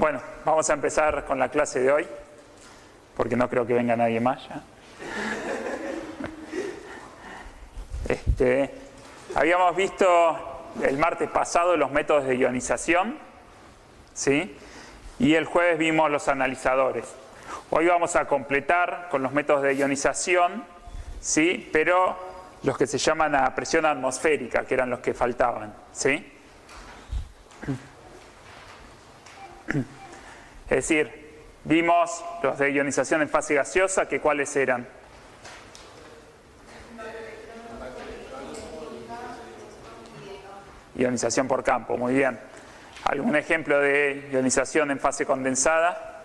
Bueno, vamos a empezar con la clase de hoy, porque no creo que venga nadie más ya. Habíamos visto el martes pasado los métodos de ionización, ¿sí? Y el jueves vimos los analizadores. Hoy vamos a completar con los métodos de ionización, ¿sí? Pero los que se llaman a presión atmosférica, que eran los que faltaban, ¿sí? Es decir, vimos los de ionización en fase gaseosa, que ¿cuáles eran? Ionización por campo, muy bien. ¿Algún ejemplo de ionización en fase condensada?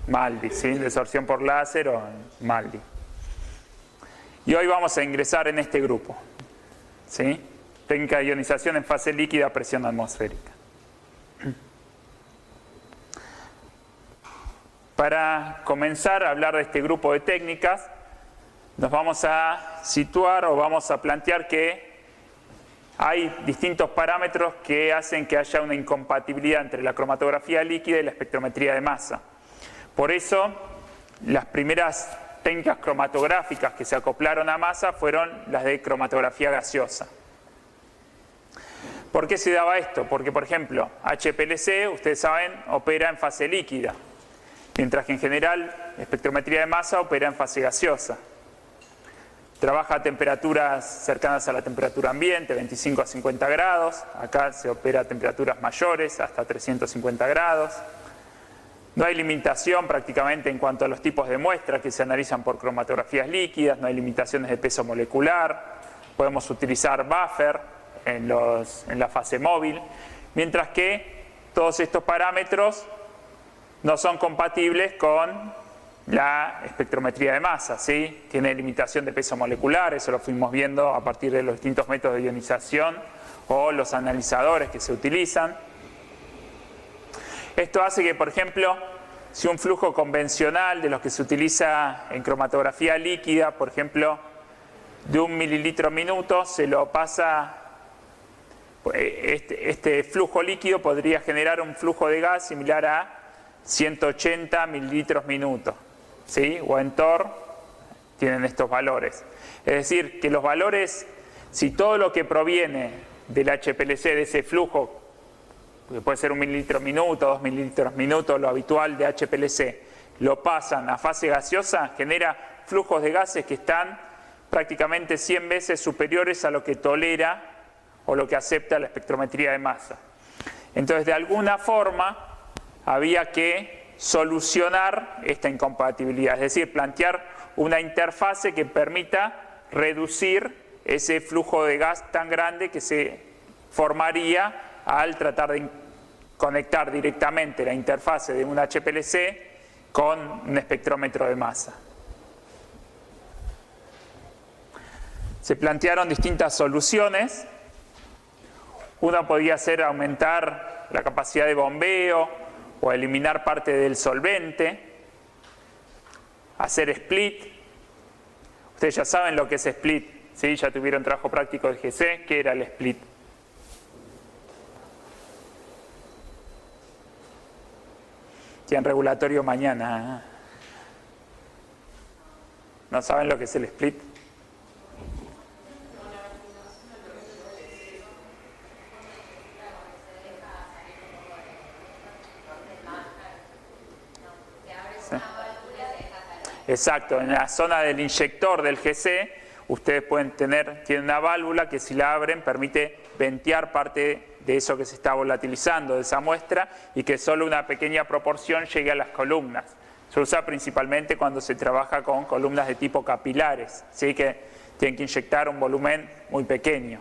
MALDI, ¿sí? Desorción por láser o MALDI. Y hoy vamos a ingresar en este grupo, ¿sí? Técnica de ionización en fase líquida a presión atmosférica. Para comenzar a hablar de este grupo de técnicas, nos vamos a situar o vamos a plantear que hay distintos parámetros que hacen que haya una incompatibilidad entre la cromatografía líquida y la espectrometría de masa. Por eso, las primeras técnicas cromatográficas que se acoplaron a masa fueron las de cromatografía gaseosa. ¿Por qué se daba esto? Porque, por ejemplo, HPLC, ustedes saben, opera en fase líquida, mientras que en general la espectrometría de masa opera en fase gaseosa. Trabaja a temperaturas cercanas a la temperatura ambiente, 25 a 50 grados. Acá se opera a temperaturas mayores, hasta 350 grados. No hay limitación prácticamente en cuanto a los tipos de muestras que se analizan por cromatografías líquidas, no hay limitaciones de peso molecular. Podemos utilizar buffer en la fase móvil, mientras que todos estos parámetros no son compatibles con la espectrometría de masa, ¿sí? Tiene limitación de peso molecular, eso lo fuimos viendo a partir de los distintos métodos de ionización o los analizadores que se utilizan. Esto hace que, por ejemplo, si un flujo convencional de los que se utiliza en cromatografía líquida, por ejemplo, de 1 mililitro minuto, se lo pasa, este flujo líquido podría generar un flujo de gas similar a 180 mililitros minuto, ¿sí? O en TOR tienen estos valores. Es decir, que los valores, si todo lo que proviene del HPLC, de ese flujo, que puede ser 1 mililitro minuto, 2 mililitros minuto, lo habitual de HPLC, lo pasan a fase gaseosa, genera flujos de gases que están prácticamente 100 veces superiores a lo que tolera o lo que acepta la espectrometría de masa. Entonces, de alguna forma, había que solucionar esta incompatibilidad, es decir, plantear una interfase que permita reducir ese flujo de gas tan grande que se formaría al tratar de conectar directamente la interfase de un HPLC con un espectrómetro de masa. Se plantearon distintas soluciones. Una podía ser aumentar la capacidad de bombeo, o eliminar parte del solvente, hacer split. Ustedes ya saben lo que es split, ¿sí? Ya tuvieron trabajo práctico de GC. ¿Qué era el split? Tienen regulatorio mañana. ¿No saben lo que es el split? Exacto, en la zona del inyector del GC, ustedes tienen una válvula que si la abren permite ventear parte de eso que se está volatilizando de esa muestra y que solo una pequeña proporción llegue a las columnas. Se usa principalmente cuando se trabaja con columnas de tipo capilares, ¿sí? Que tienen que inyectar un volumen muy pequeño.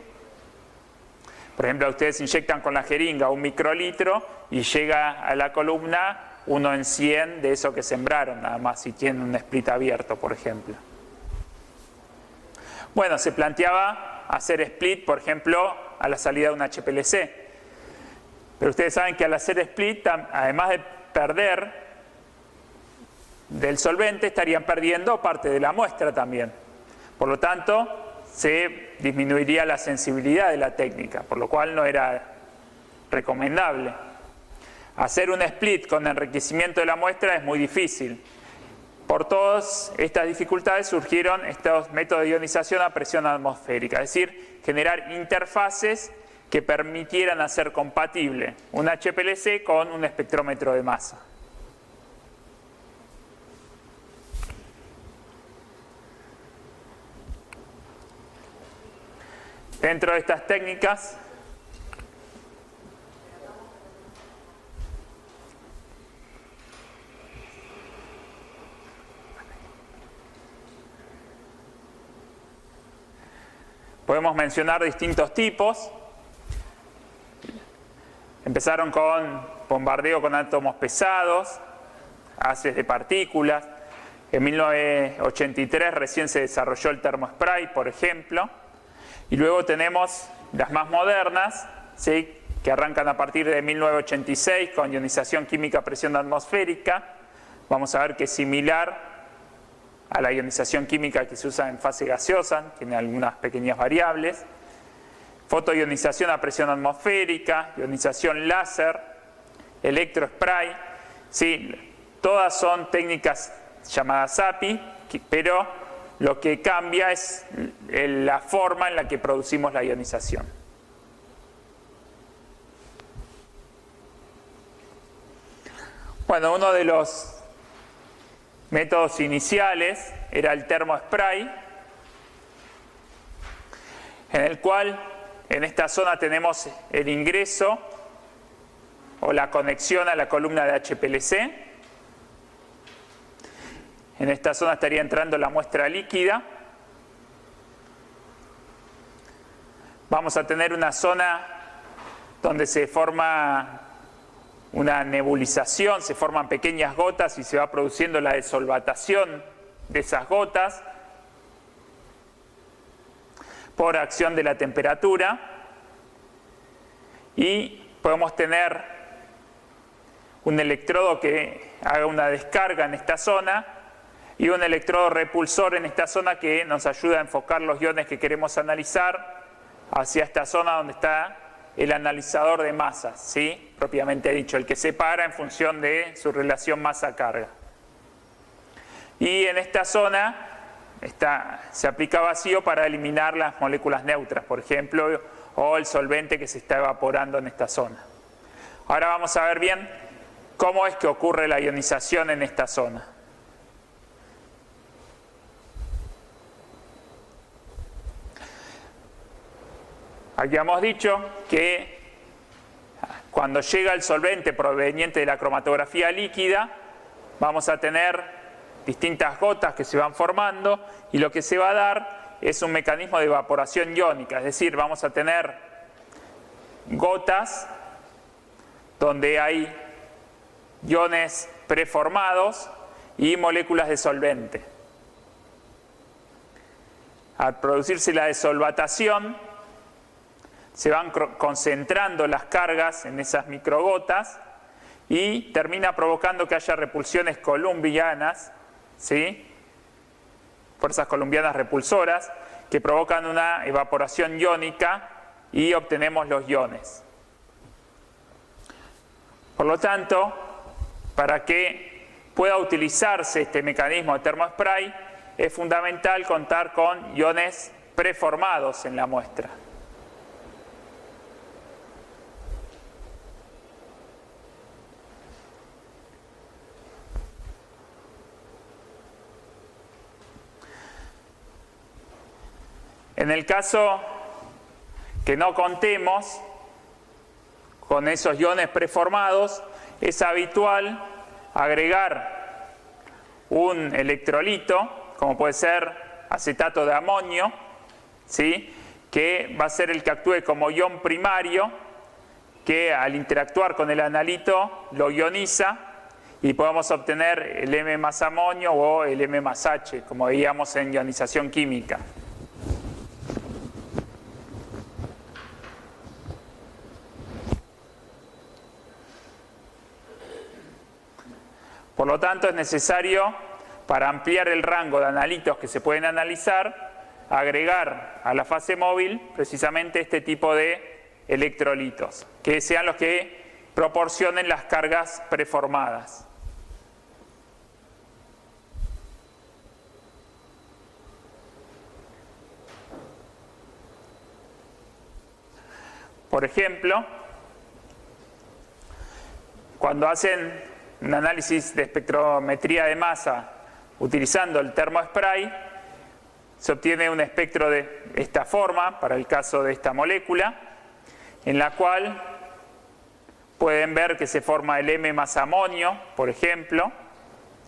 Por ejemplo, ustedes inyectan con la jeringa 1 microlitro y llega a la columna 1 en 100 de eso que sembraron, nada más si tienen un split abierto, por ejemplo. Bueno, se planteaba hacer split, por ejemplo, a la salida de un HPLC. Pero ustedes saben que al hacer split, además de perder del solvente, estarían perdiendo parte de la muestra también. Por lo tanto, se disminuiría la sensibilidad de la técnica, por lo cual no era recomendable. Hacer un split con enriquecimiento de la muestra es muy difícil. Por todas estas dificultades surgieron estos métodos de ionización a presión atmosférica, es decir, generar interfaces que permitieran hacer compatible un HPLC con un espectrómetro de masa. Dentro de estas técnicas, podemos mencionar distintos tipos. Empezaron con bombardeo con átomos pesados, haces de partículas. En 1983 recién se desarrolló el termospray, por ejemplo. Y luego tenemos las más modernas, ¿sí?, que arrancan a partir de 1986 con ionización química a presión atmosférica. Vamos a ver que es similar a la ionización química que se usa en fase gaseosa, tiene algunas pequeñas variables. Fotoionización a presión atmosférica, ionización láser, electrospray, ¿sí? Todas son técnicas llamadas API, pero lo que cambia es la forma en la que producimos la ionización. Bueno, uno de los métodos iniciales era el termospray, en el cual en esta zona tenemos el ingreso o la conexión a la columna de HPLC. En esta zona estaría entrando la muestra líquida. Vamos a tener una zona donde se forma una nebulización, se forman pequeñas gotas y se va produciendo la desolvatación de esas gotas por acción de la temperatura. Y podemos tener un electrodo que haga una descarga en esta zona y un electrodo repulsor en esta zona que nos ayuda a enfocar los iones que queremos analizar hacia esta zona donde está el analizador de masas, ¿sí?, propiamente dicho, el que separa en función de su relación masa-carga. Y en esta zona se aplica vacío para eliminar las moléculas neutras, por ejemplo, o el solvente que se está evaporando en esta zona. Ahora vamos a ver bien cómo es que ocurre la ionización en esta zona. Habíamos dicho que cuando llega el solvente proveniente de la cromatografía líquida, vamos a tener distintas gotas que se van formando y lo que se va a dar es un mecanismo de evaporación iónica, es decir, vamos a tener gotas donde hay iones preformados y moléculas de solvente. Al producirse la desolvatación, se van concentrando las cargas en esas microgotas y termina provocando que haya repulsiones columbianas, ¿sí?, fuerzas columbianas repulsoras, que provocan una evaporación iónica y obtenemos los iones. Por lo tanto, para que pueda utilizarse este mecanismo de termospray, es fundamental contar con iones preformados en la muestra. En el caso que no contemos con esos iones preformados, es habitual agregar un electrolito, como puede ser acetato de amonio, ¿sí?, que va a ser el que actúe como ion primario, que al interactuar con el analito lo ioniza y podemos obtener el M más amonio o el M más H, como veíamos en ionización química. Por lo tanto, es necesario, para ampliar el rango de analitos que se pueden analizar, agregar a la fase móvil precisamente este tipo de electrolitos, que sean los que proporcionen las cargas preformadas. Por ejemplo, cuando hacen un análisis de espectrometría de masa utilizando el termospray, se obtiene un espectro de esta forma, para el caso de esta molécula, en la cual pueden ver que se forma el M más amonio, por ejemplo,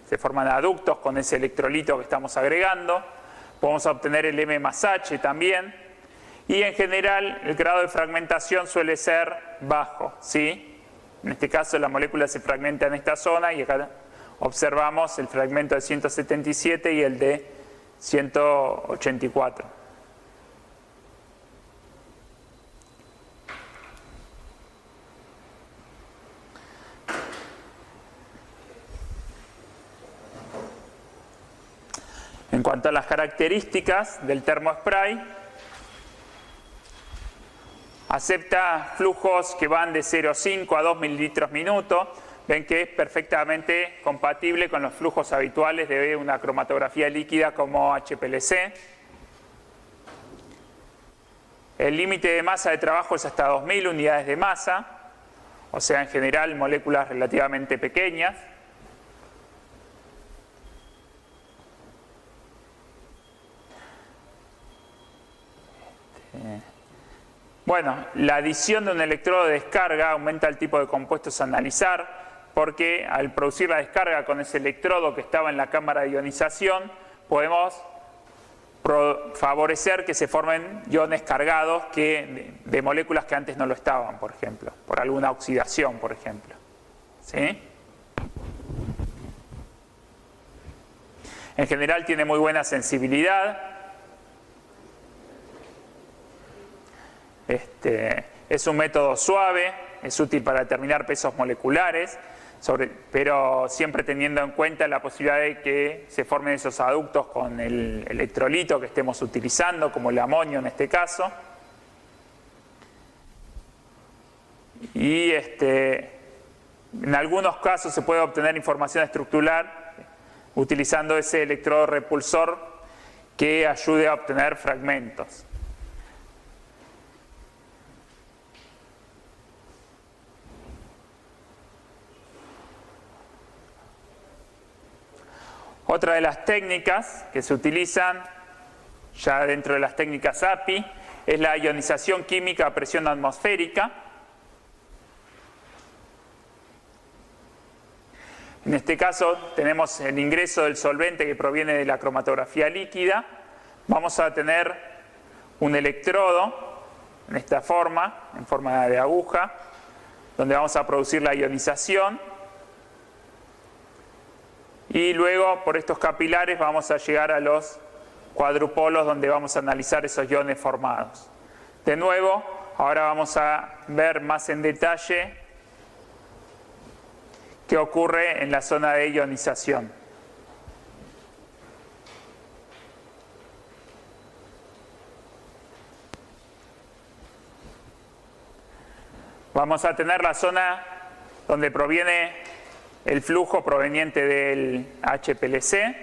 se forman aductos con ese electrolito que estamos agregando, podemos obtener el M más H también, y en general el grado de fragmentación suele ser bajo, ¿sí? En este caso la molécula se fragmenta en esta zona y acá observamos el fragmento de 177 y el de 184. En cuanto a las características del termospray, acepta flujos que van de 0,5 a 2 mililitros minuto. Ven que es perfectamente compatible con los flujos habituales de una cromatografía líquida como HPLC. El límite de masa de trabajo es hasta 2000 unidades de masa, o sea, en general moléculas relativamente pequeñas. Bueno, la adición de un electrodo de descarga aumenta el tipo de compuestos a analizar, porque al producir la descarga con ese electrodo que estaba en la cámara de ionización, podemos favorecer que se formen iones cargados de moléculas que antes no lo estaban, por ejemplo, por alguna oxidación, por ejemplo. ¿Sí? En general tiene muy buena sensibilidad. Es un método suave, es útil para determinar pesos moleculares, pero siempre teniendo en cuenta la posibilidad de que se formen esos aductos con el electrolito que estemos utilizando, como el amonio en este caso. Y en algunos casos se puede obtener información estructural utilizando ese electrodo repulsor que ayude a obtener fragmentos. Otra de las técnicas que se utilizan ya dentro de las técnicas API es la ionización química a presión atmosférica. En este caso tenemos el ingreso del solvente que proviene de la cromatografía líquida. Vamos a tener un electrodo en esta forma, en forma de aguja, donde vamos a producir la ionización. Y luego por estos capilares vamos a llegar a los cuadrupolos donde vamos a analizar esos iones formados. De nuevo, ahora vamos a ver más en detalle qué ocurre en la zona de ionización. Vamos a tener la zona donde proviene el flujo proveniente del HPLC.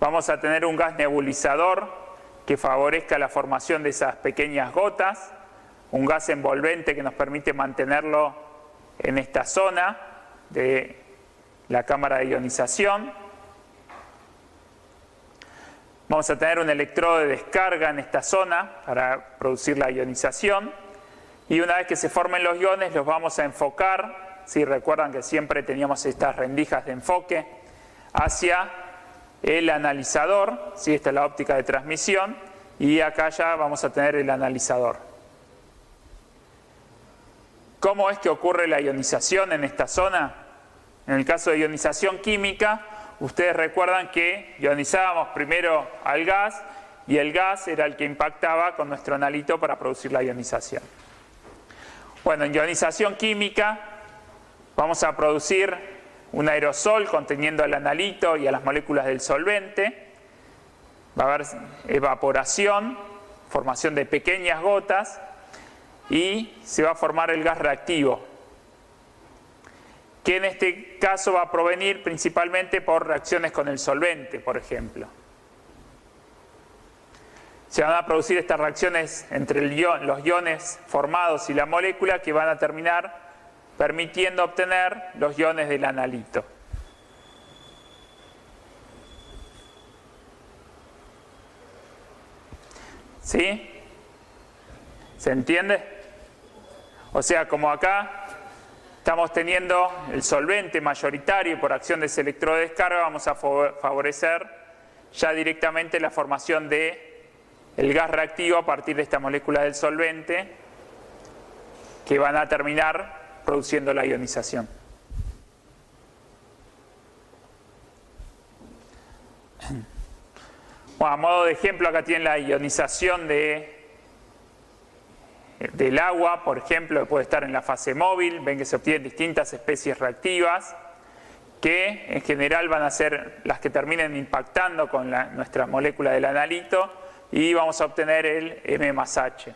Vamos a tener un gas nebulizador que favorezca la formación de esas pequeñas gotas, un gas envolvente que nos permite mantenerlo en esta zona de la cámara de ionización. Vamos a tener un electrodo de descarga en esta zona para producir la ionización, y una vez que se formen los iones los vamos a enfocar. Si recuerdan que siempre teníamos estas rendijas de enfoque hacia el analizador, ¿sí? Esta es la óptica de transmisión, y acá ya vamos a tener el analizador. ¿Cómo es que ocurre la ionización en esta zona? En el caso de ionización química, ustedes recuerdan que ionizábamos primero al gas y el gas era el que impactaba con nuestro analito para producir la ionización. Bueno, en ionización química vamos a producir un aerosol conteniendo al analito y a las moléculas del solvente. Va a haber evaporación, formación de pequeñas gotas y se va a formar el gas reactivo. que en este caso va a provenir principalmente por reacciones con el solvente, por ejemplo. Se van a producir estas reacciones entre los iones formados y la molécula que van a terminar permitiendo obtener los iones del analito. ¿Sí? ¿Se entiende? O sea, como acá estamos teniendo el solvente mayoritario y por acción de ese electrodo de descarga, vamos a favorecer ya directamente la formación de el gas reactivo a partir de esta molécula del solvente que van a terminar produciendo la ionización. Bueno, a modo de ejemplo, acá tienen la ionización del agua, por ejemplo, que puede estar en la fase móvil. Ven que se obtienen distintas especies reactivas que en general van a ser las que terminen impactando con nuestra molécula del analito y vamos a obtener el M+H.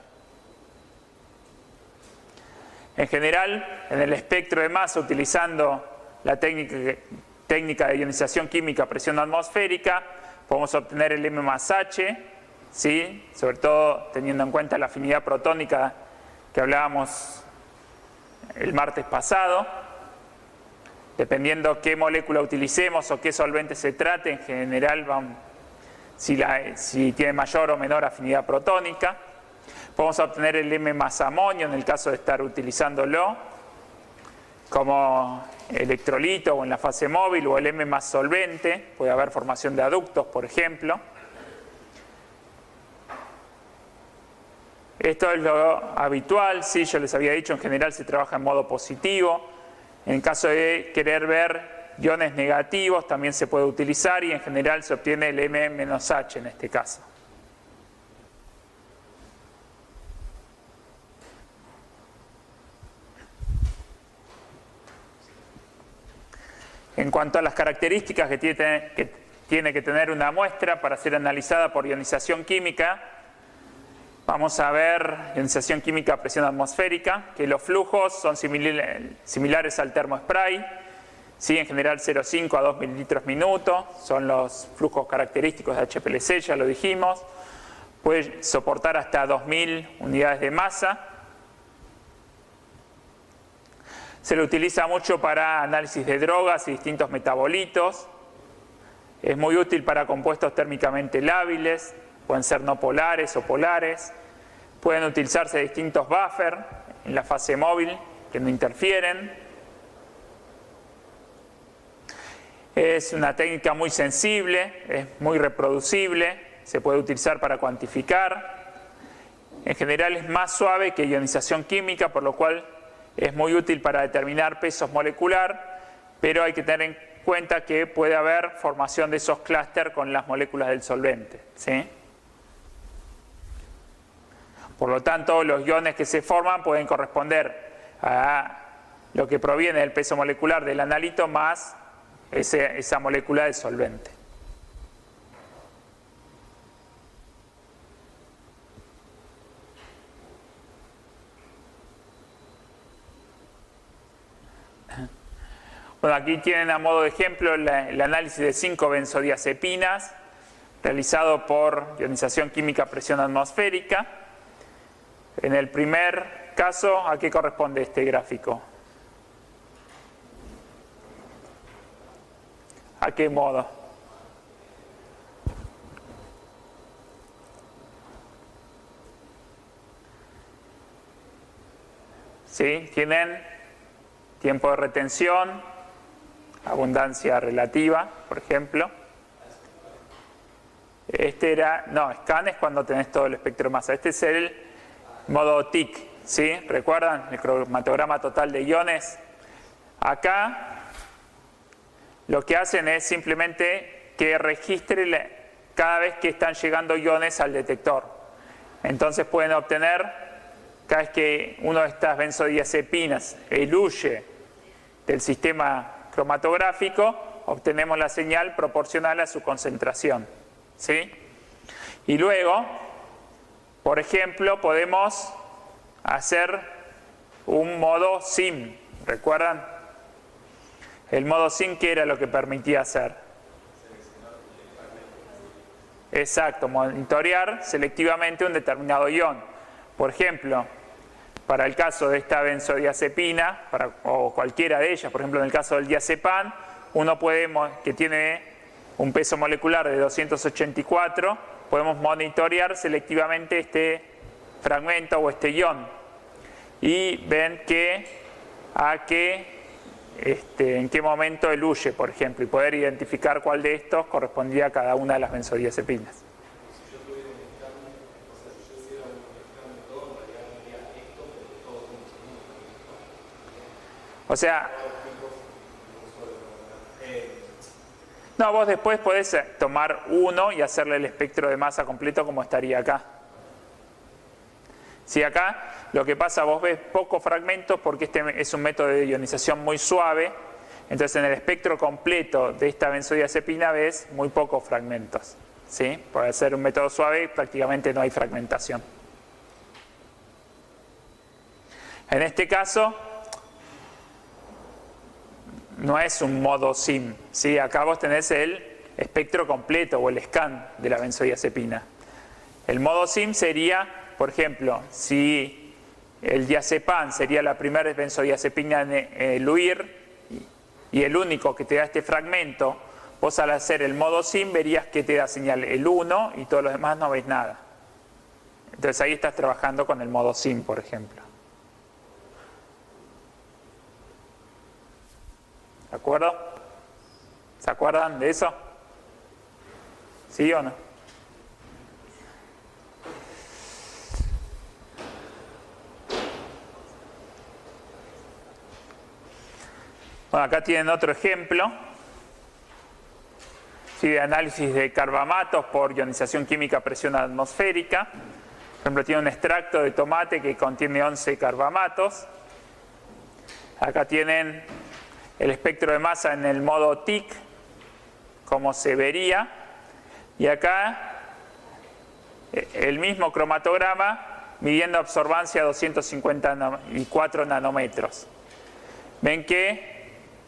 En general, en el espectro de masa, utilizando la técnica de ionización química a presión atmosférica, podemos obtener el M+H, ¿sí? Sobre todo teniendo en cuenta la afinidad protónica que hablábamos el martes pasado. Dependiendo qué molécula utilicemos o qué solvente se trate, en general si tiene mayor o menor afinidad protónica. Podemos obtener el M+amonio en el caso de estar utilizándolo como electrolito o en la fase móvil, o el M+solvente, puede haber formación de aductos, por ejemplo. Esto es lo habitual, sí, yo les había dicho, en general se trabaja en modo positivo. En caso de querer ver iones negativos también se puede utilizar y en general se obtiene el M-H en este caso. En cuanto a las características que tiene que tener una muestra para ser analizada por ionización química, vamos a ver ionización química a presión atmosférica, que los flujos son similares al termospray, ¿sí? En general 0,5 a 2 mililitros minuto, son los flujos característicos de HPLC, ya lo dijimos. Puede soportar hasta 2000 unidades de masa. Se lo utiliza mucho para análisis de drogas y distintos metabolitos. Es muy útil para compuestos térmicamente lábiles, pueden ser no polares o polares. Pueden utilizarse distintos buffers en la fase móvil que no interfieren. Es una técnica muy sensible, es muy reproducible, se puede utilizar para cuantificar. En general es más suave que ionización química, por lo cual es muy útil para determinar pesos molecular, pero hay que tener en cuenta que puede haber formación de esos clústeres con las moléculas del solvente, ¿sí? Por lo tanto, los iones que se forman pueden corresponder a lo que proviene del peso molecular del analito más esa molécula de solvente. Bueno, aquí tienen a modo de ejemplo el análisis de 5 benzodiazepinas realizado por ionización química a presión atmosférica. En el primer caso, ¿a qué corresponde este gráfico? ¿A qué modo? ¿Sí? Tienen tiempo de retención, abundancia relativa, por ejemplo. Scan es cuando tenés todo el espectro de masa. Este es el modo TIC, ¿sí? ¿Recuerdan? El cromatograma total de iones. Acá lo que hacen es simplemente que registre cada vez que están llegando iones al detector. Entonces pueden obtener, cada vez que uno de estas benzodiazepinas eluye del sistema cromatográfico, obtenemos la señal proporcional a su concentración, ¿sí? Y luego, por ejemplo, podemos hacer un modo SIM, ¿recuerdan? El modo SIM, ¿qué era lo que permitía hacer? Exacto, monitorear selectivamente un determinado ion. Por ejemplo, para el caso de esta benzodiazepina, o cualquiera de ellas, por ejemplo en el caso del diazepam, uno puede, que tiene un peso molecular de 284, podemos monitorear selectivamente este fragmento o este ion. Y ven en qué momento eluye, por ejemplo, y poder identificar cuál de estos correspondía a cada una de las benzodiazepinas. O sea, no, vos después podés tomar uno y hacerle el espectro de masa completo como estaría acá. Si acá lo que pasa, vos ves pocos fragmentos porque este es un método de ionización muy suave, entonces en el espectro completo de esta benzodiazepina ves muy pocos fragmentos, ¿sí? Por ser un método suave prácticamente no hay fragmentación. En este caso no es un modo SIM, ¿sí? Acá vos tenés el espectro completo o el scan de la benzodiazepina. El modo SIM sería, por ejemplo, si el diazepam sería la primera benzodiazepina en eluir y el único que te da este fragmento, vos al hacer el modo SIM verías que te da señal el 1 y todos los demás no ves nada. Entonces ahí estás trabajando con el modo SIM, por ejemplo. ¿De acuerdo? ¿Se acuerdan de eso? ¿Sí o no? Bueno, acá tienen otro ejemplo, ¿sí? De análisis de carbamatos por ionización química a presión atmosférica. Por ejemplo, tiene un extracto de tomate que contiene 11 carbamatos. Acá tienen el espectro de masa en el modo TIC, como se vería. Y acá el mismo cromatograma midiendo absorbancia a 254 nanómetros. Ven que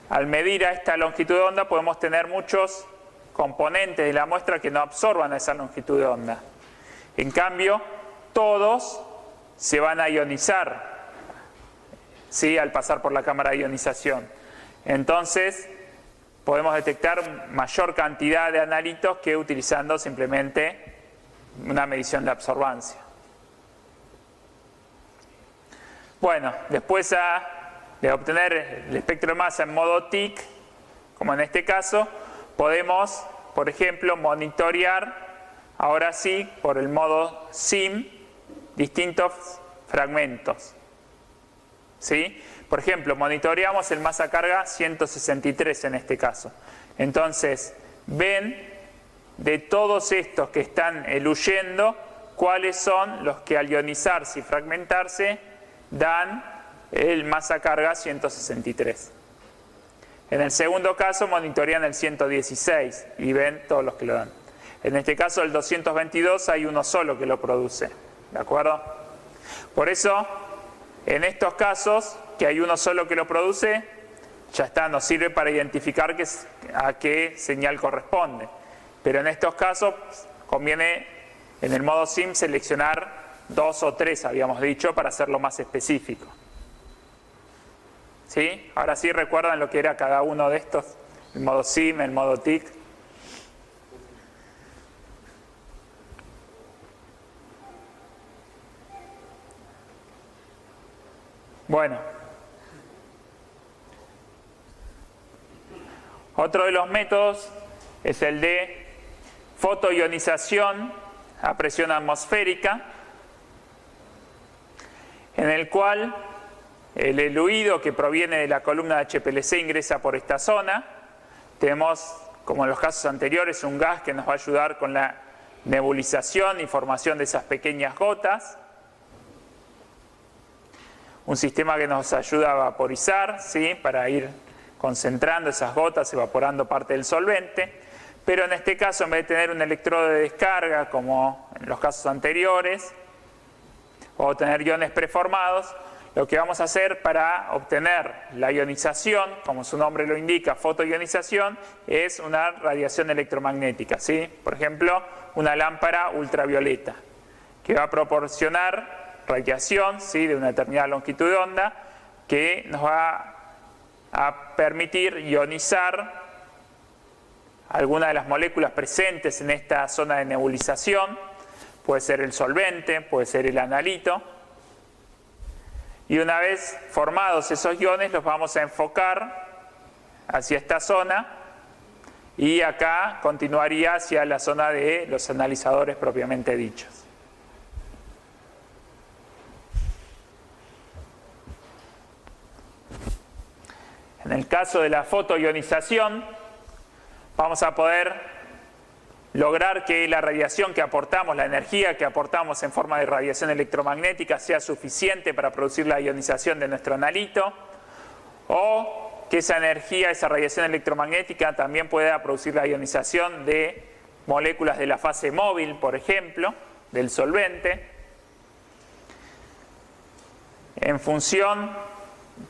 al medir a esta longitud de onda podemos tener muchos componentes de la muestra que no absorban a esa longitud de onda. En cambio, todos se van a ionizar, ¿sí? Al pasar por la cámara de ionización. Entonces, podemos detectar mayor cantidad de analitos que utilizando simplemente una medición de absorbancia. Bueno, después de obtener el espectro de masa en modo TIC, como en este caso, podemos, por ejemplo, monitorear, ahora sí, por el modo SIM, distintos fragmentos. ¿Sí? Por ejemplo, monitoreamos el masa carga 163 en este caso. Entonces, ven de todos estos que están eluyendo, cuáles son los que al ionizarse y fragmentarse dan el masa carga 163. En el segundo caso monitorean el 116 y ven todos los que lo dan. En este caso el 222 hay uno solo que lo produce, ¿de acuerdo? Por eso, en estos casos, que hay uno solo que lo produce, ya está, nos sirve para identificar a qué señal corresponde. Pero en estos casos conviene en el modo SIM seleccionar 2 o 3, habíamos dicho, para hacerlo más específico. ¿Sí? Ahora sí recuerdan lo que era cada uno de estos, el modo SIM, el modo TIC. Bueno, otro de los métodos es el de fotoionización a presión atmosférica, en el cual el eluido que proviene de la columna de HPLC ingresa por esta zona. Tenemos, como en los casos anteriores, un gas que nos va a ayudar con la nebulización y formación de esas pequeñas gotas. Un sistema que nos ayuda a vaporizar, ¿sí? Para ir concentrando esas gotas, evaporando parte del solvente. Pero en este caso, en vez de tener un electrodo de descarga, como en los casos anteriores, o tener iones preformados, lo que vamos a hacer para obtener la ionización, como su nombre lo indica, fotoionización, es una radiación electromagnética, ¿sí? Por ejemplo, una lámpara ultravioleta, que va a proporcionar radiación, ¿sí?, de una determinada longitud de onda, que nos va a permitir ionizar alguna de las moléculas presentes en esta zona de nebulización. Puede ser el solvente, puede ser el analito. Y una vez formados esos iones, los vamos a enfocar hacia esta zona y acá continuaría hacia la zona de los analizadores propiamente dichos. En el caso de la fotoionización, vamos a poder lograr que la radiación que aportamos, la energía que aportamos en forma de radiación electromagnética sea suficiente para producir la ionización de nuestro analito, o que esa energía, esa radiación electromagnética también pueda producir la ionización de moléculas de la fase móvil, por ejemplo, del solvente, en función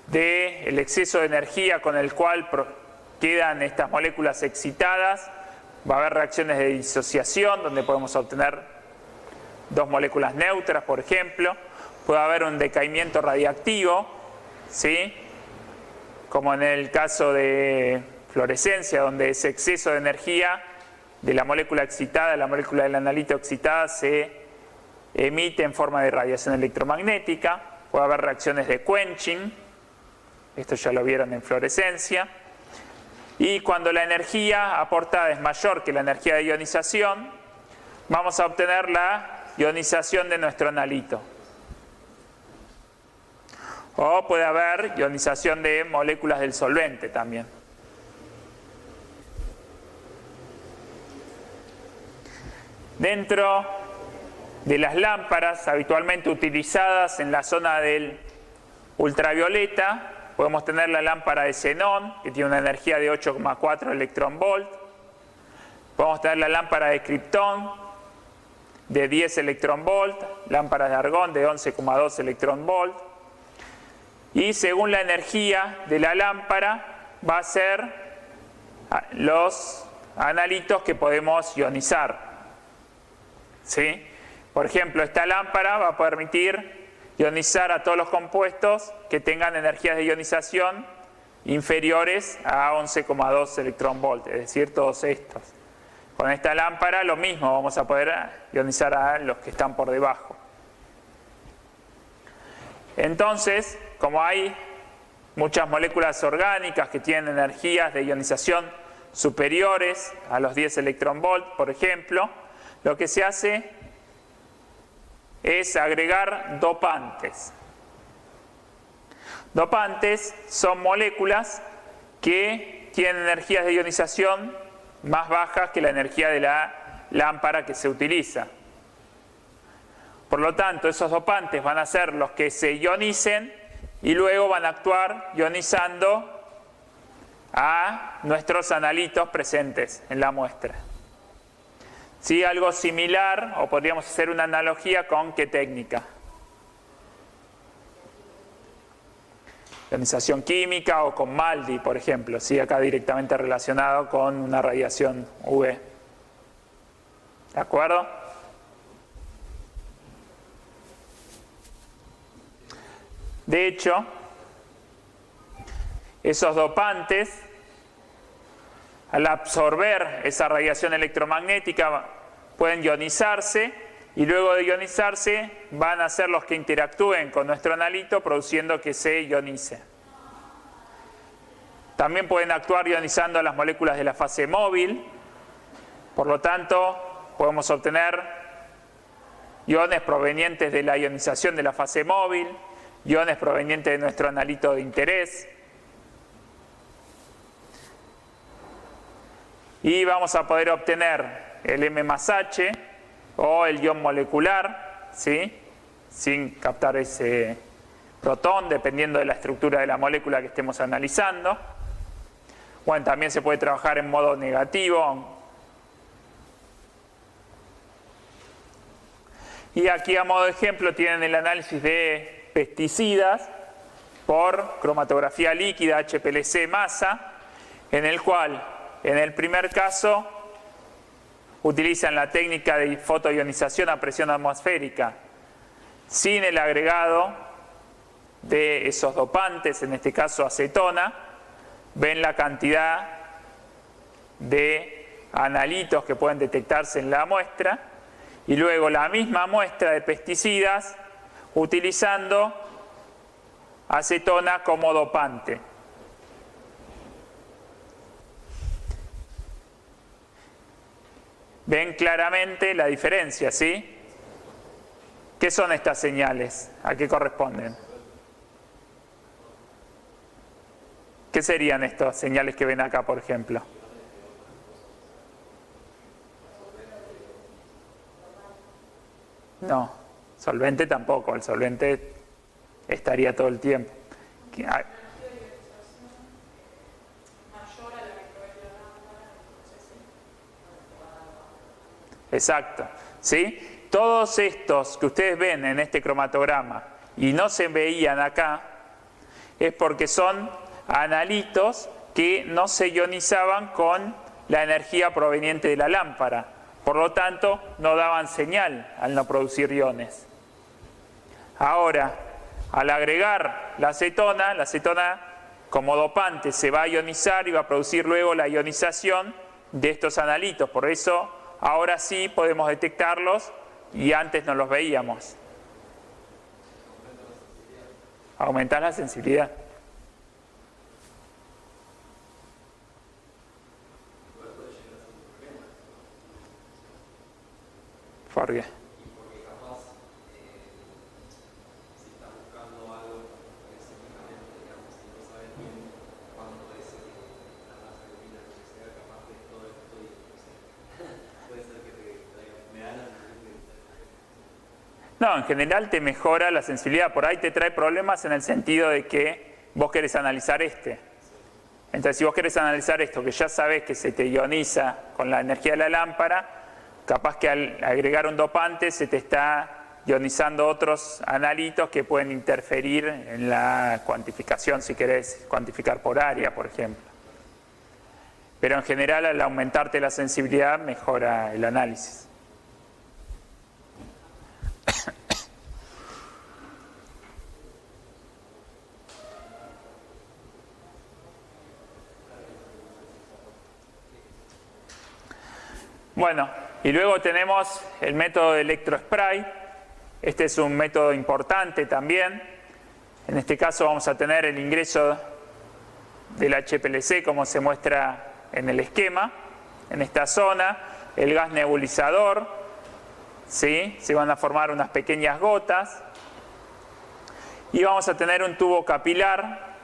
del exceso de energía con el cual quedan estas moléculas excitadas. Va a haber reacciones de disociación donde podemos obtener dos moléculas neutras, por ejemplo. Puede haber un decaimiento radiactivo, ¿sí?, como en el caso de fluorescencia, donde ese exceso de energía de la molécula excitada, la molécula del analito excitada, se emite en forma de radiación electromagnética. Puede haber reacciones de quenching, esto ya lo vieron en fluorescencia. Y cuando la energía aportada es mayor que la energía de ionización, vamos a obtener la ionización de nuestro analito. O puede haber ionización de moléculas del solvente también. Dentro de las lámparas habitualmente utilizadas en la zona del ultravioleta, podemos tener la lámpara de xenón, que tiene una energía de 8,4 electronvolt. Podemos tener la lámpara de kriptón, de 10 electronvolt. Lámparas de argón, de 11,2 electronvolt. Y según la energía de la lámpara, va a ser los analitos que podemos ionizar, ¿sí? Por ejemplo, esta lámpara va a permitir ionizar a todos los compuestos que tengan energías de ionización inferiores a 11,2 electronvolt, es decir, todos estos. Con esta lámpara lo mismo, vamos a poder ionizar a los que están por debajo. Entonces, como hay muchas moléculas orgánicas que tienen energías de ionización superiores a los 10 electronvolt, por ejemplo, lo que se hace es agregar dopantes. Dopantes son moléculas que tienen energías de ionización más bajas que la energía de la lámpara que se utiliza. Por lo tanto, esos dopantes van a ser los que se ionicen y luego van a actuar ionizando a nuestros analitos presentes en la muestra. Sí, algo similar, o podríamos hacer una analogía con qué técnica. Ionización química o con MALDI, por ejemplo, ¿sí? Acá directamente relacionado con una radiación UV. ¿De acuerdo? De hecho, esos dopantes, al absorber esa radiación electromagnética, pueden ionizarse y luego de ionizarse van a ser los que interactúen con nuestro analito produciendo que se ionice. También pueden actuar ionizando las moléculas de la fase móvil, por lo tanto podemos obtener iones provenientes de la ionización de la fase móvil, iones provenientes de nuestro analito de interés. Y vamos a poder obtener el M más H o el ion molecular, ¿sí?, sin captar ese protón, dependiendo de la estructura de la molécula que estemos analizando. Bueno, también se puede trabajar en modo negativo. Y aquí a modo de ejemplo tienen el análisis de pesticidas por cromatografía líquida HPLC masa, en el cual en el primer caso utilizan la técnica de fotoionización a presión atmosférica sin el agregado de esos dopantes, en este caso acetona. Ven la cantidad de analitos que pueden detectarse en la muestra, y luego la misma muestra de pesticidas utilizando acetona como dopante. Ven claramente la diferencia, ¿sí? ¿Qué son estas señales? ¿A qué corresponden? ¿Qué serían estas señales que ven acá, por ejemplo? No, solvente tampoco, el solvente estaría todo el tiempo. Exacto, ¿sí? Todos estos que ustedes ven en este cromatograma y no se veían acá, es porque son analitos que no se ionizaban con la energía proveniente de la lámpara. Por lo tanto, no daban señal al no producir iones. Ahora, al agregar la acetona como dopante se va a ionizar y va a producir luego la ionización de estos analitos. Por eso, ahora sí podemos detectarlos y antes no los veíamos. Aumentar la sensibilidad. ¿Por qué? Porque capaz, si estás buscando algo específicamente, digamos, si no sabes bien cuándo es la masa de mina que sea capaz de todo esto y no sé, puede ser que te traiga, me da la sensación que... No, en general te mejora la sensibilidad. Por ahí te trae problemas en el sentido de que vos querés analizar Entonces, si vos querés analizar esto, que ya sabés que se te ioniza con la energía de la lámpara, capaz que al agregar un dopante se te está ionizando otros analitos que pueden interferir en la cuantificación, si querés cuantificar por área, por ejemplo. Pero en general, al aumentarte la sensibilidad, mejora el análisis. Bueno, y luego tenemos el método de electrospray. Este es un método importante también. En este caso vamos a tener el ingreso del HPLC como se muestra en el esquema. En esta zona, el gas nebulizador, ¿sí? Se van a formar unas pequeñas gotas. Y vamos a tener un tubo capilar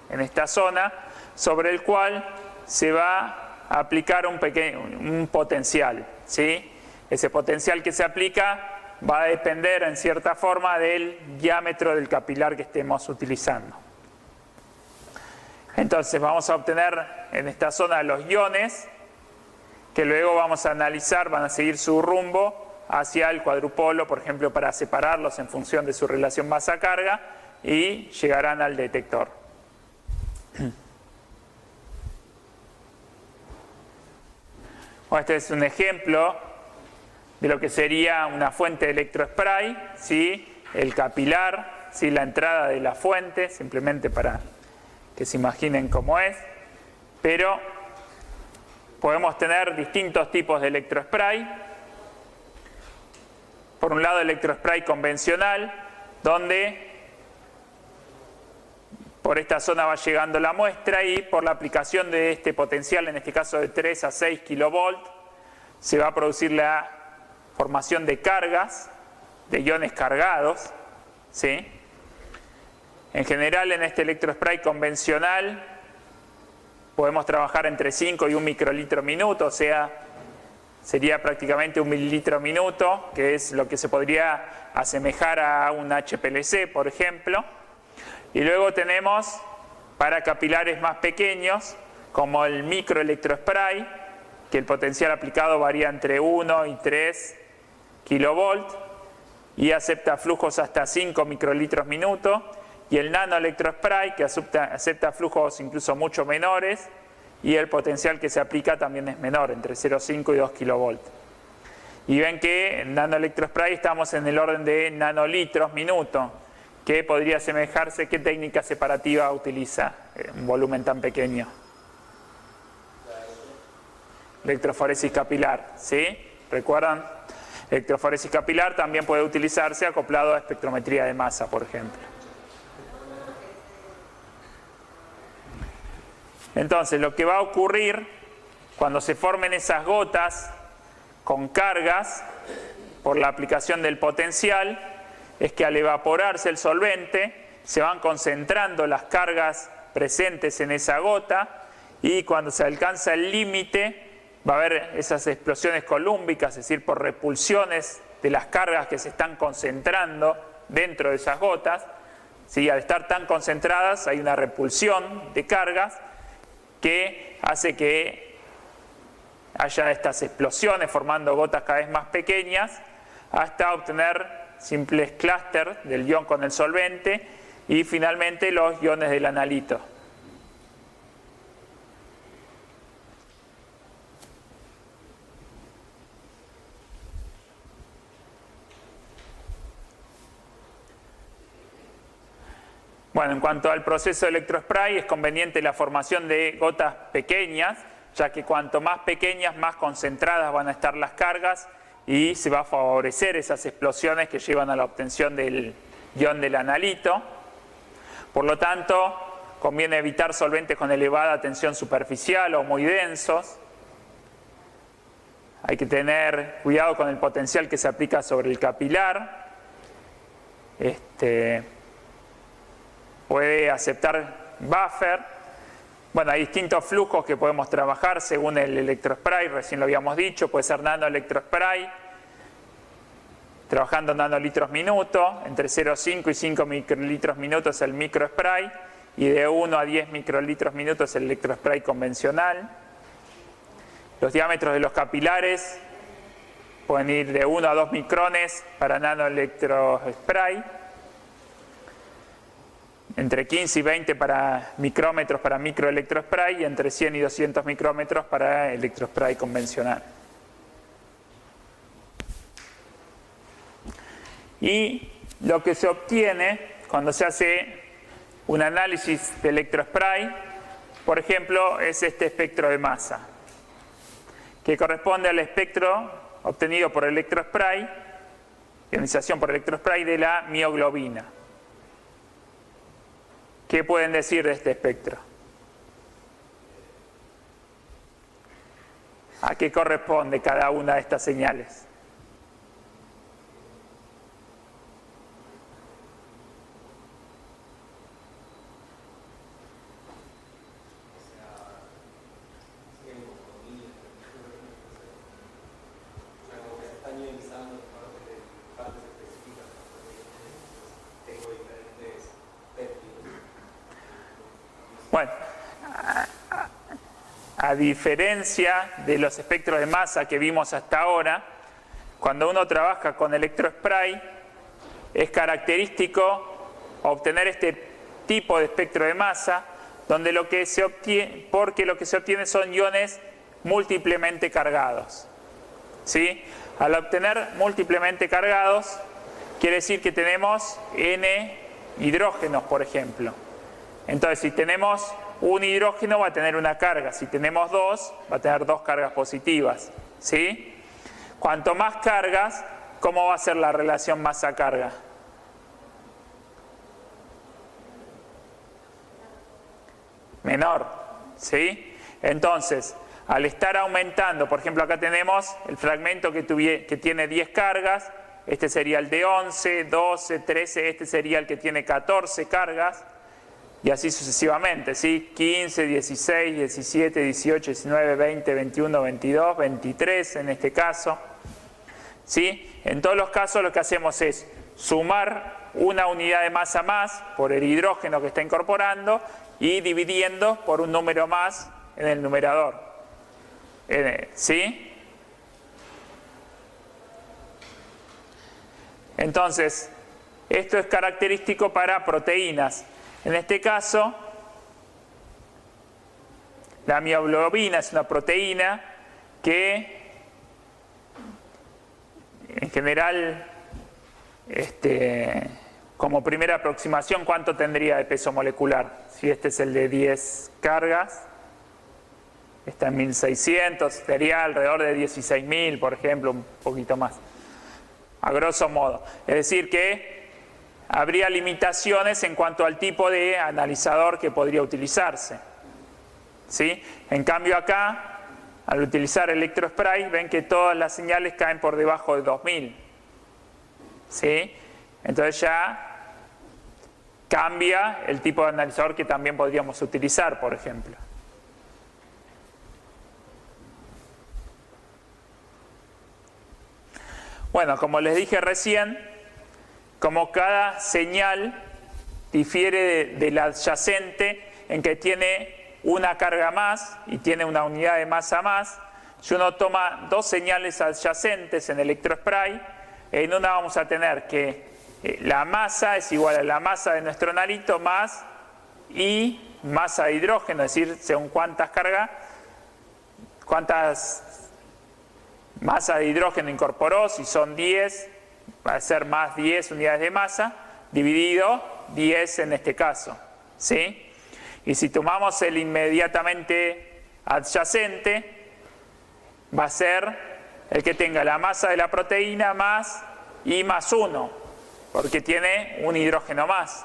en esta zona sobre el cual se va a aplicar un potencial, ¿sí? Ese potencial que se aplica va a depender en cierta forma del diámetro del capilar que estemos utilizando. Entonces vamos a obtener en esta zona los iones que luego vamos a analizar, van a seguir su rumbo hacia el cuadrupolo, por ejemplo, para separarlos en función de su relación masa-carga y llegarán al detector. Bueno, este es un ejemplo de lo que sería una fuente de electrospray, ¿sí? El capilar, ¿sí? La entrada de la fuente, simplemente para que se imaginen cómo es. Pero podemos tener distintos tipos de electrospray. Por un lado, electrospray convencional, donde por esta zona va llegando la muestra y por la aplicación de este potencial, en este caso de 3 a 6 kilovolt, se va a producir la formación de cargas, de iones cargados, ¿sí? En general, en este electrospray convencional podemos trabajar entre 5 y 1 microlitro minuto, o sea, sería prácticamente 1 mililitro minuto, que es lo que se podría asemejar a un HPLC, por ejemplo. Y luego tenemos para capilares más pequeños, como el microelectrospray, que el potencial aplicado varía entre 1 y 3 kilovolt y acepta flujos hasta 5 microlitros minuto, y el nanoelectrospray que acepta flujos incluso mucho menores, y el potencial que se aplica también es menor, entre 0,5 y 2 kilovolt. Y ven que en nanoelectrospray estamos en el orden de nanolitros minuto, que podría asemejarse. ¿Qué técnica separativa utiliza un volumen tan pequeño? Electroforesis capilar, ¿sí? ¿Recuerdan? Electroforesis capilar también puede utilizarse acoplado a espectrometría de masa, por ejemplo. Entonces, lo que va a ocurrir cuando se formen esas gotas con cargas por la aplicación del potencial es que al evaporarse el solvente se van concentrando las cargas presentes en esa gota, y cuando se alcanza el límite va a haber esas explosiones colúmbicas, es decir, por repulsiones de las cargas que se están concentrando dentro de esas gotas. ¿Sí? Al estar tan concentradas hay una repulsión de cargas que hace que haya estas explosiones formando gotas cada vez más pequeñas hasta obtener simples clústeres del ion con el solvente y finalmente los iones del analito. Bueno, en cuanto al proceso de electrospray, es conveniente la formación de gotas pequeñas, ya que cuanto más pequeñas, más concentradas van a estar las cargas y se va a favorecer esas explosiones que llevan a la obtención del ion del analito. Por lo tanto, conviene evitar solventes con elevada tensión superficial o muy densos. Hay que tener cuidado con el potencial que se aplica sobre el capilar. Puede aceptar buffer. Bueno, hay distintos flujos que podemos trabajar según el electrospray, recién lo habíamos dicho. Puede ser nanoelectrospray, trabajando nanolitros minuto, entre 0,5 y 5 microlitros minuto es el microspray, y de 1 a 10 microlitros minuto es el electrospray convencional. Los diámetros de los capilares pueden ir de 1 a 2 micrones para nanoelectrospray, entre 15 y 20 micrómetros para microelectrospray y entre 100 y 200 micrómetros para electrospray convencional. Y lo que se obtiene cuando se hace un análisis de electrospray, por ejemplo, es este espectro de masa, que corresponde al espectro obtenido por electrospray, ionización por electrospray de la mioglobina. ¿Qué pueden decir de este espectro? ¿A qué corresponde cada una de estas señales? Bueno, a diferencia de los espectros de masa que vimos hasta ahora, cuando uno trabaja con electrospray es característico obtener este tipo de espectro de masa donde porque lo que se obtiene son iones múltiplemente cargados. ¿Sí? Al obtener múltiplemente cargados quiere decir que tenemos N hidrógenos, por ejemplo. Entonces, si tenemos un hidrógeno va a tener una carga, si tenemos dos va a tener dos cargas positivas. ¿Sí? Cuanto más cargas, ¿cómo va a ser la relación masa-carga? Menor. ¿Sí? Entonces, al estar aumentando, por ejemplo, acá tenemos el fragmento que tiene 10 cargas, este sería el de 11, 12, 13, este sería el que tiene 14 cargas. Y así sucesivamente, ¿sí? 15, 16, 17, 18, 19, 20, 21, 22, 23 en este caso. ¿Sí? En todos los casos lo que hacemos es sumar una unidad de masa más por el hidrógeno que está incorporando y dividiendo por un número más en el numerador. ¿Sí? Entonces, esto es característico para proteínas. En este caso, la mioglobina es una proteína que en general, como primera aproximación, ¿cuánto tendría de peso molecular? Si este es el de 10 cargas, está en 1600, sería alrededor de 16.000, por ejemplo, un poquito más, a grosso modo. Es decir que habría limitaciones en cuanto al tipo de analizador que podría utilizarse, ¿sí? En cambio acá, al utilizar electrospray, ven que todas las señales caen por debajo de 2000, ¿sí? Entonces ya cambia el tipo de analizador que también podríamos utilizar, por ejemplo. Bueno, como les dije recién, como cada señal difiere de la adyacente en que tiene una carga más y tiene una unidad de masa más, si uno toma dos señales adyacentes en electrospray, en una vamos a tener que la masa es igual a la masa de nuestro analito más I masa de hidrógeno, es decir, según cuántas masas de hidrógeno incorporó, si son 10, va a ser más 10 unidades de masa, dividido 10 en este caso, ¿sí? Y si tomamos el inmediatamente adyacente, va a ser el que tenga la masa de la proteína más I más 1, porque tiene un hidrógeno más.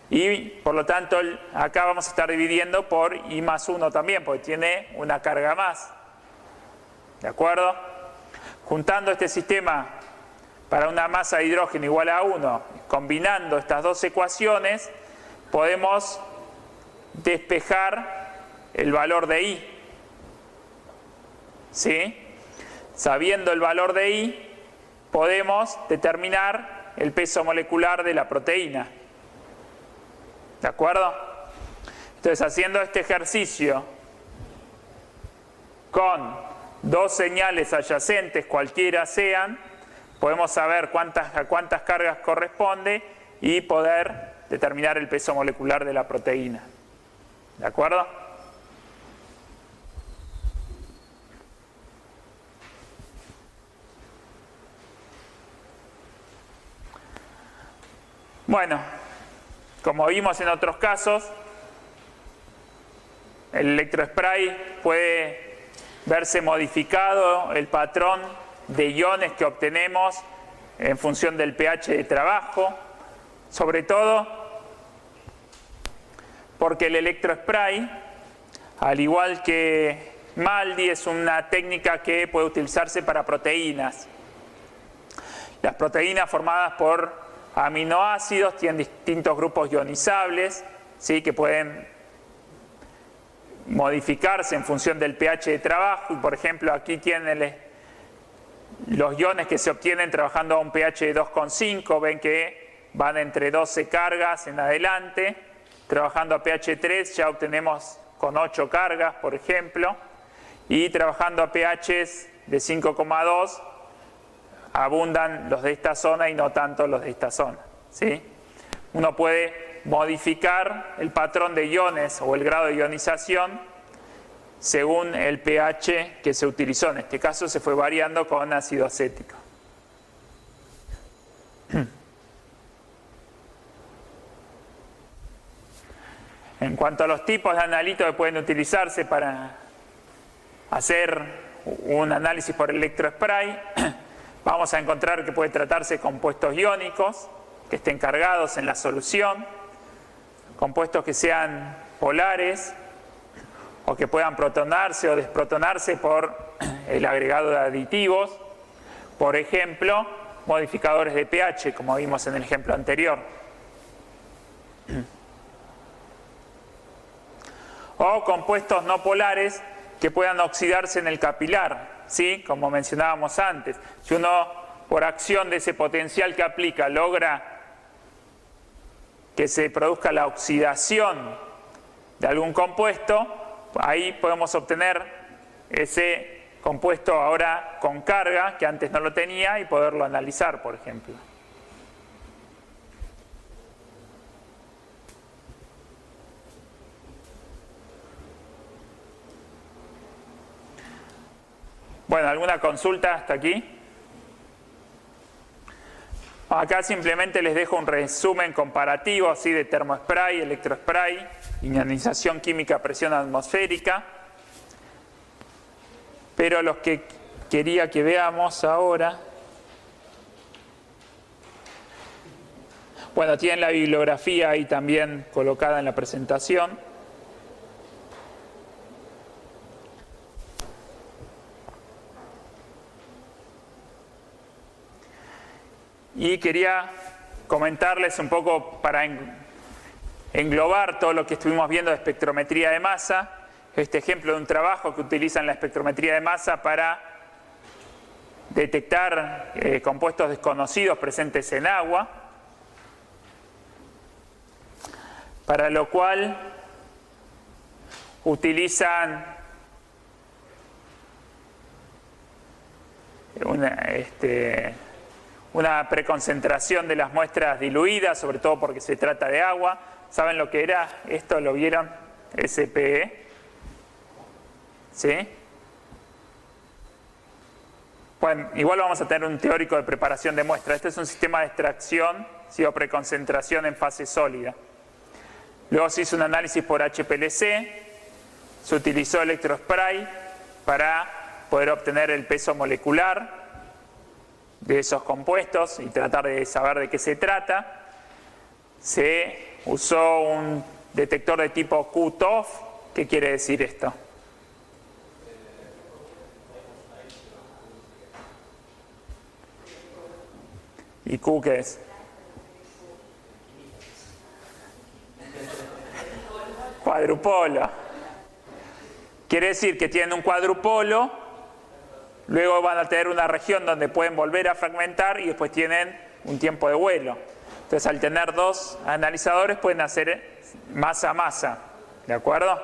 Y por lo tanto acá vamos a estar dividiendo por I más 1 también, porque tiene una carga más. ¿De acuerdo? Juntando este sistema para una masa de hidrógeno igual a 1, combinando estas dos ecuaciones, podemos despejar el valor de I. ¿Sí? Sabiendo el valor de I, podemos determinar el peso molecular de la proteína. ¿De acuerdo? Entonces, haciendo este ejercicio con dos señales adyacentes, cualquiera sean, podemos saber a cuántas cargas corresponde y poder determinar el peso molecular de la proteína. ¿De acuerdo? Bueno, como vimos en otros casos, el electrospray puede verse modificado el patrón de iones que obtenemos en función del pH de trabajo, sobre todo porque el electrospray, al igual que MALDI, es una técnica que puede utilizarse para proteínas. Las proteínas formadas por aminoácidos tienen distintos grupos ionizables, ¿sí? Que pueden modificarse en función del pH de trabajo. Y por ejemplo, aquí tienen los iones que se obtienen trabajando a un pH de 2,5, ven que van entre 12 cargas en adelante. Trabajando a pH 3 ya obtenemos con 8 cargas, por ejemplo, y trabajando a pHs de 5,2 abundan los de esta zona y no tanto los de esta zona, ¿sí? Uno puede modificar el patrón de iones o el grado de ionización según el pH que se utilizó. En este caso se fue variando con ácido acético. En cuanto a los tipos de analito que pueden utilizarse para hacer un análisis por electrospray, vamos a encontrar que puede tratarse de compuestos iónicos que estén cargados en la solución, compuestos que sean polares o que puedan protonarse o desprotonarse por el agregado de aditivos, por ejemplo, modificadores de pH, como vimos en el ejemplo anterior. O compuestos no polares que puedan oxidarse en el capilar, ¿sí? Como mencionábamos antes. Si uno, por acción de ese potencial que aplica, logra que se produzca la oxidación de algún compuesto, ahí podemos obtener ese compuesto ahora con carga, que antes no lo tenía, y poderlo analizar, por ejemplo. Bueno, ¿alguna consulta hasta aquí? Acá simplemente les dejo un resumen comparativo así de termospray, electrospray, ionización química a presión atmosférica. Pero los que quería que veamos ahora, bueno, tienen la bibliografía ahí también colocada en la presentación. Y quería comentarles un poco para englobar todo lo que estuvimos viendo de espectrometría de masa, este ejemplo de un trabajo que utilizan la espectrometría de masa para detectar compuestos desconocidos presentes en agua, para lo cual utilizan una preconcentración de las muestras diluidas, sobre todo porque se trata de agua. ¿Saben lo que era? ¿Esto lo vieron? SPE. ¿Sí? Bueno, igual vamos a tener un teórico de preparación de muestra. Este es un sistema de extracción, ¿sí? O preconcentración en fase sólida. Luego se hizo un análisis por HPLC, se utilizó electrospray para poder obtener el peso molecular de esos compuestos y tratar de saber de qué se trata. Se usó un detector de tipo Q-TOF. ¿Qué quiere decir esto? ¿Y Q qué es? Cuadrupolo. Quiere decir que tienen un cuadrupolo, luego van a tener una región donde pueden volver a fragmentar y después tienen un tiempo de vuelo. Entonces, al tener dos analizadores pueden hacer masa a masa. ¿De acuerdo?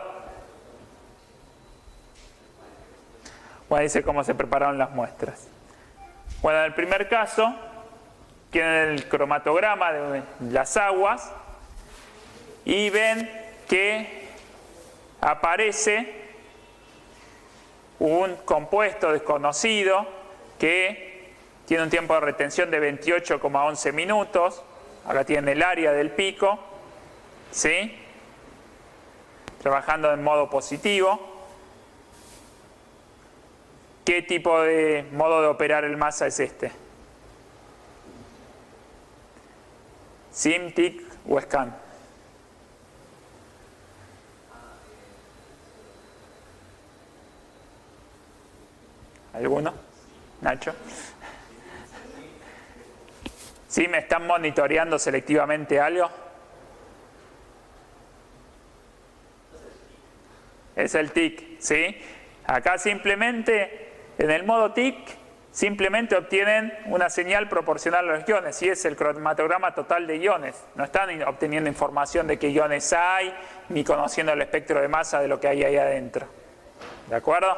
Bueno, dice cómo se prepararon las muestras. Bueno, en el primer caso, tienen el cromatograma de las aguas y ven que aparece un compuesto desconocido que tiene un tiempo de retención de 28,11 minutos. Acá tienen el área del pico, ¿sí? Trabajando en modo positivo. ¿Qué tipo de modo de operar el masa es este? ¿SIM, TIC o SCAN? ¿Alguno? ¿Nacho? ¿Sí? ¿Me están monitoreando selectivamente algo? Es el TIC, ¿sí? Acá simplemente, en el modo TIC, simplemente obtienen una señal proporcional a los iones, y es el cromatograma total de iones. No están obteniendo información de qué iones hay, ni conociendo el espectro de masa de lo que hay ahí adentro. ¿De acuerdo?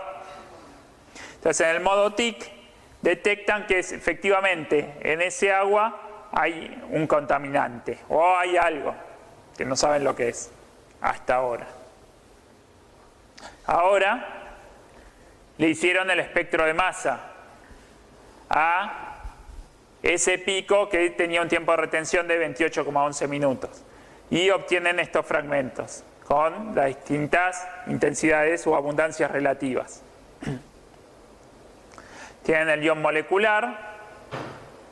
Entonces, en el modo TIC, detectan que efectivamente en ese agua hay un contaminante o hay algo que no saben lo que es hasta ahora. Ahora le hicieron el espectro de masa a ese pico que tenía un tiempo de retención de 28,11 minutos y obtienen estos fragmentos con las distintas intensidades o abundancias relativas. Tienen el ion molecular,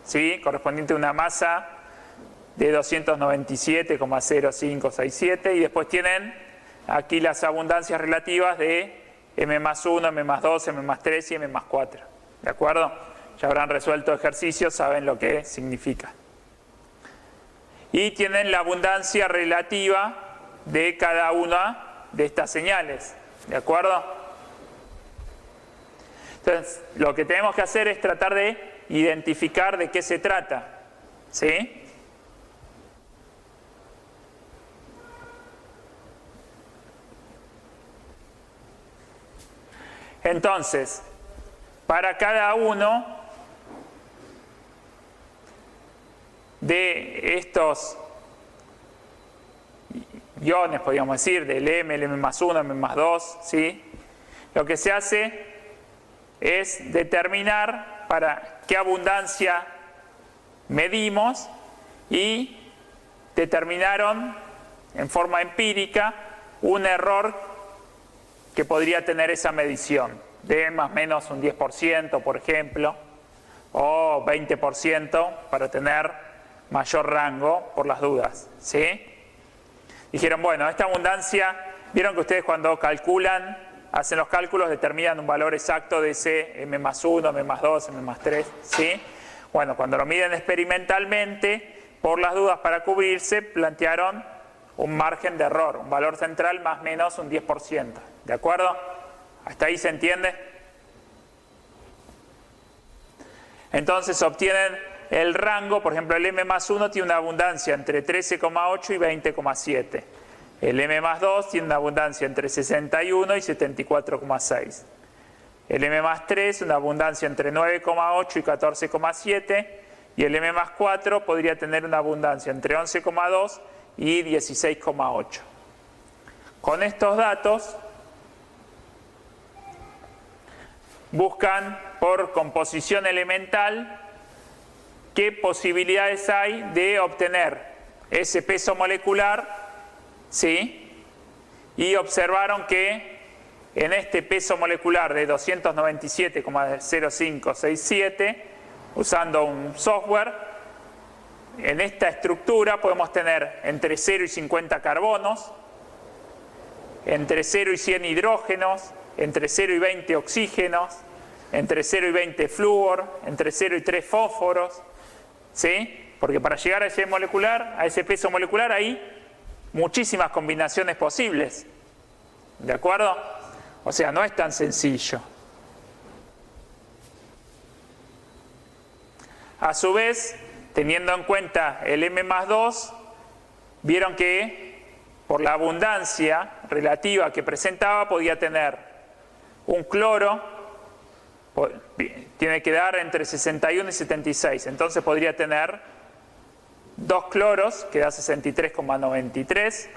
¿sí? Correspondiente a una masa de 297,0567, y después tienen aquí las abundancias relativas de M+1, M+2, M+3 y M+4. ¿De acuerdo? Ya habrán resuelto ejercicios, saben lo que significa. Y tienen la abundancia relativa de cada una de estas señales. ¿De acuerdo? Entonces, lo que tenemos que hacer es tratar de identificar de qué se trata. ¿Sí? Entonces, para cada uno de estos iones, podríamos decir, del M, el M+1, M+2, ¿sí? Lo que se hace es determinar para qué abundancia medimos y determinaron en forma empírica un error que podría tener esa medición de más o menos un 10%, por ejemplo, o 20% para tener mayor rango por las dudas, ¿sí? Dijeron, bueno, esta abundancia, vieron que ustedes cuando calculan, hacen los cálculos, determinan un valor exacto de ese M+1, M+2, M+3, ¿sí? Bueno, cuando lo miden experimentalmente, por las dudas para cubrirse, plantearon un margen de error, un valor central más o menos un 10%, ¿de acuerdo? ¿Hasta ahí se entiende? Entonces obtienen el rango, por ejemplo el M+1 tiene una abundancia entre 13,8 y 20,7. El M+2 tiene una abundancia entre 61 y 74,6. El M+3 una abundancia entre 9,8 y 14,7. Y el M+4 podría tener una abundancia entre 11,2 y 16,8. Con estos datos buscan por composición elemental qué posibilidades hay de obtener ese peso molecular, ¿sí? Y observaron que en este peso molecular de 297,0567, usando un software, en esta estructura podemos tener entre 0 y 50 carbonos, entre 0 y 100 hidrógenos, entre 0 y 20 oxígenos, entre 0 y 20 flúor, entre 0 y 3 fósforos, ¿sí? Porque para llegar a ese molecular, a ese peso molecular, hay muchísimas combinaciones posibles, ¿de acuerdo? O sea, no es tan sencillo. A su vez, teniendo en cuenta el M+2, vieron que por la abundancia relativa que presentaba podía tener un cloro, tiene que dar entre 61 y 76, entonces podría tener 2 cloros, que da 63,93,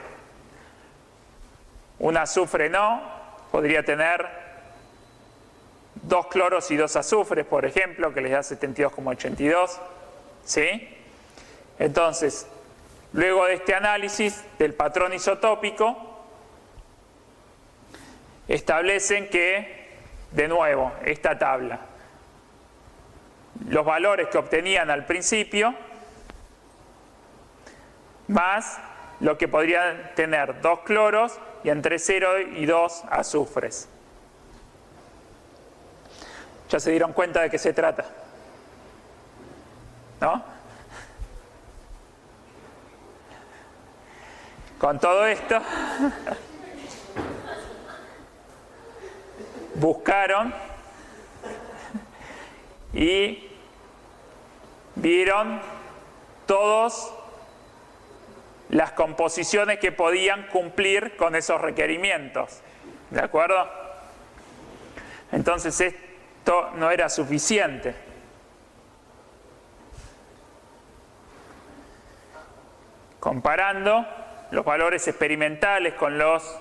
un azufre no, podría tener 2 cloros y 2 azufres, por ejemplo, que les da 72,82, ¿sí? Entonces, luego de este análisis del patrón isotópico, establecen que, de nuevo, esta tabla, los valores que obtenían al principio, más lo que podrían tener 2 cloros y entre 0 y 2 azufres. ¿Ya se dieron cuenta de qué se trata? ¿No? Con todo esto, buscaron y vieron todas las composiciones que podían cumplir con esos requerimientos, ¿de acuerdo? Entonces esto no era suficiente. Comparando los valores experimentales con los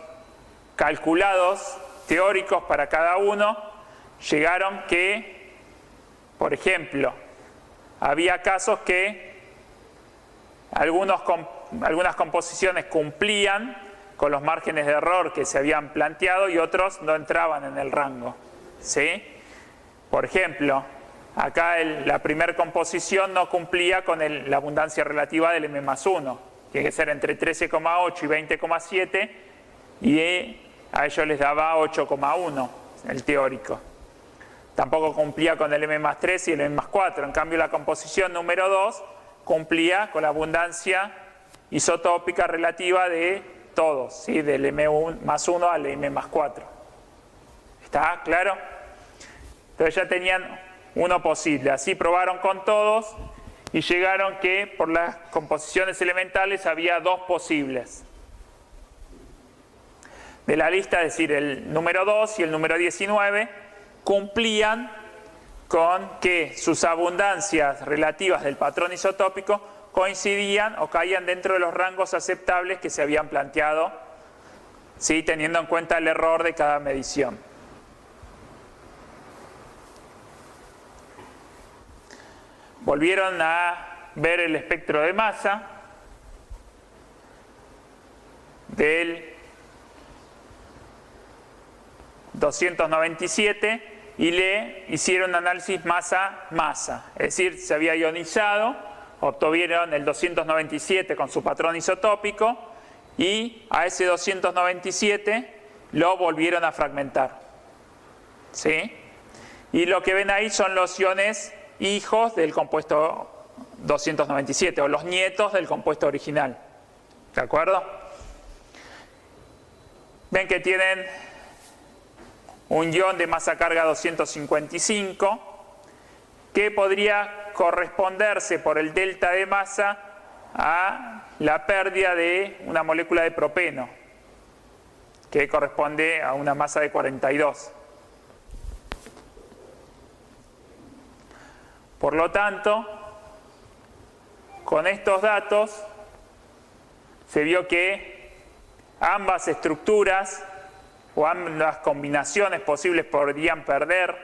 calculados teóricos para cada uno, llegaron que, por ejemplo, había casos que algunas composiciones cumplían con los márgenes de error que se habían planteado y otros no entraban en el rango, ¿sí? Por ejemplo, acá la primera composición no cumplía con la abundancia relativa del M+1. Tiene que ser entre 13,8 y 20,7 y a ellos les daba 8,1 el teórico. Tampoco cumplía con el M+3 y el M+4. En cambio, la composición número 2 cumplía con la abundancia isotópica relativa de todos, ¿sí? Del M+1 al M+4. ¿Está claro? Entonces ya tenían uno posible. Así probaron con todos y llegaron que por las composiciones elementales había 2 posibles. De la lista, es decir, el número 2 y el número 19 cumplían con que sus abundancias relativas del patrón isotópico coincidían o caían dentro de los rangos aceptables que se habían planteado, ¿sí? Teniendo en cuenta el error de cada medición. volvieron a ver el espectro de masa del 297 y le hicieron análisis masa-masa, es decir, se había ionizado, obtuvieron el 297 con su patrón isotópico y a ese 297 lo volvieron a fragmentar, ¿sí? Y lo que ven ahí son los iones hijos del compuesto 297 o los nietos del compuesto original, ¿de acuerdo? Ven que tienen un ion de masa carga 255 que podría corresponderse por el delta de masa a la pérdida de una molécula de propeno que corresponde a una masa de 42. Por lo tanto, con estos datos se vio que ambas estructuras o ambas combinaciones posibles podrían perder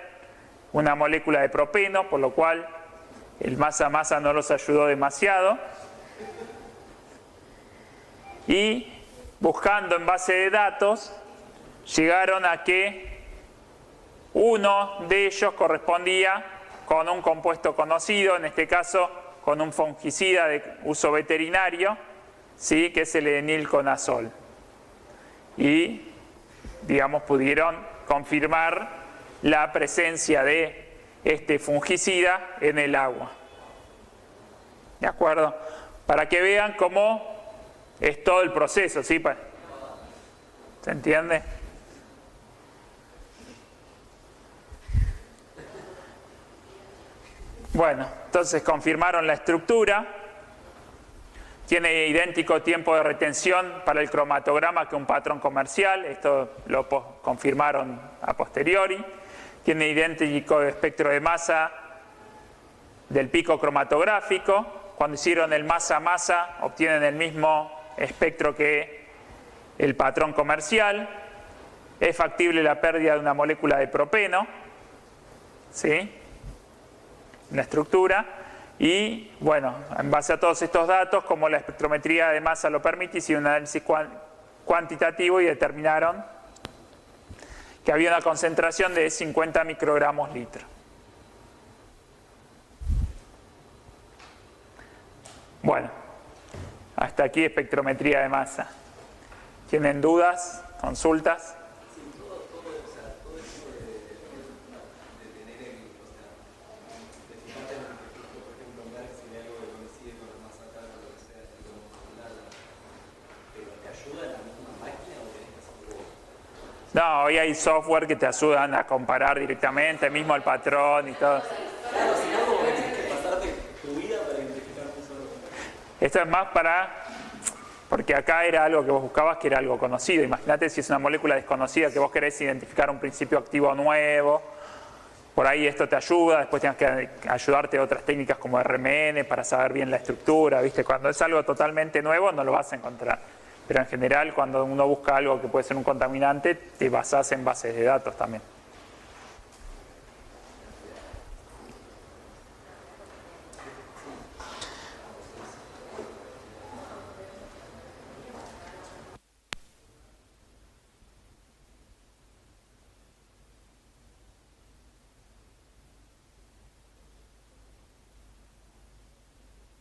una molécula de propeno, por lo cual el masa-masa no los ayudó demasiado. Y buscando en base de datos, llegaron a que uno de ellos correspondía con un compuesto conocido, en este caso con un fungicida de uso veterinario, ¿sí? Que es el edenilconazol. Y, digamos, pudieron confirmar la presencia de este fungicida en el agua. ¿De acuerdo? Para que vean cómo es todo el proceso, ¿sí? ¿Se entiende? Bueno, entonces confirmaron la estructura. Tiene idéntico tiempo de retención para el cromatograma que un patrón comercial. Esto lo confirmaron a posteriori. Tiene idéntico espectro de masa del pico cromatográfico. Cuando hicieron el masa-masa obtienen el mismo espectro que el patrón comercial. Es factible la pérdida de una molécula de propeno, ¿sí? La estructura. Y bueno, en base a todos estos datos, como la espectrometría de masa lo permite, hicieron un análisis cuantitativo y determinaron que había una concentración de 50 microgramos litro. Bueno, hasta aquí espectrometría de masa. ¿Tienen dudas? ¿Consultas? No, hoy hay software que te ayudan a comparar directamente, mismo el patrón y todo. Claro, si no, como tienes que pasarte tu vida para identificar un solo. Esto es más porque acá era algo que vos buscabas que era algo conocido. Imagínate si es una molécula desconocida que vos querés identificar un principio activo nuevo. Por ahí esto te ayuda, después tienes que ayudarte a otras técnicas como RMN para saber bien la estructura, ¿viste? Cuando es algo totalmente nuevo no lo vas a encontrar. Pero en general, cuando uno busca algo que puede ser un contaminante, te basás en bases de datos también.